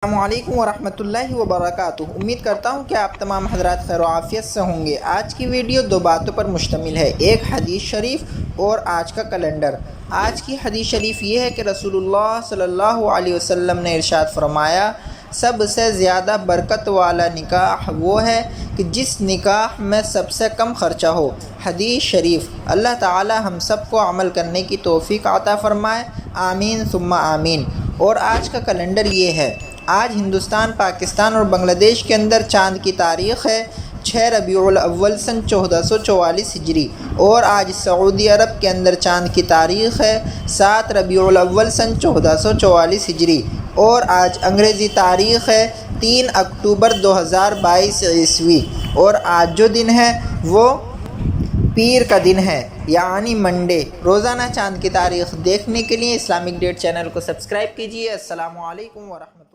अस्सलामुअलैकुम वरहमतुल्लाहि वबरकातुहू। उम्मीद करता हूँ कि आप तमाम हज़रात खैर आफ़ियत से होंगे। आज की वीडियो दो बातों पर मुश्तमिल है, एक हदीस शरीफ और आज का कैलेंडर। आज की हदीस शरीफ ये है कि रसूलुल्लाह सल्लल्लाहु अलैहि वसल्लम ने इरशाद फरमाया, सबसे ज़्यादा बरकत वाला निकाह वो है कि जिस निकाह में सबसे कम ख़र्चा हो। हदीस शरीफ। अल्लाह ताला हम सब को अमल करने की तौफ़ीक़ अता फ़रमाए, आमीन सुम्मा आमीन। और आज का कैलेंडर ये है, आज हिंदुस्तान, पाकिस्तान और बांग्लादेश के अंदर चाँद की तारीख़ है 6 रबीउल अव्वल सन 1444 हिजरी, और आज सऊदी अरब के अंदर चाँद की तारीख़ है 7 रबीउल अव्वल सन 1444 हिजरी, और आज अंग्रेज़ी तारीख़ है 3 अक्टूबर 2022 ईस्वी। और आज जो दिन है वो पीर का दिन है, यानी मंडे। रोज़ाना चाँद की तारीख़ देखने के लिए इस्लामिक डेट चैनल को सब्सक्राइब कीजिए। अस्सलामु अलैकुम वरहमतुल्लाह।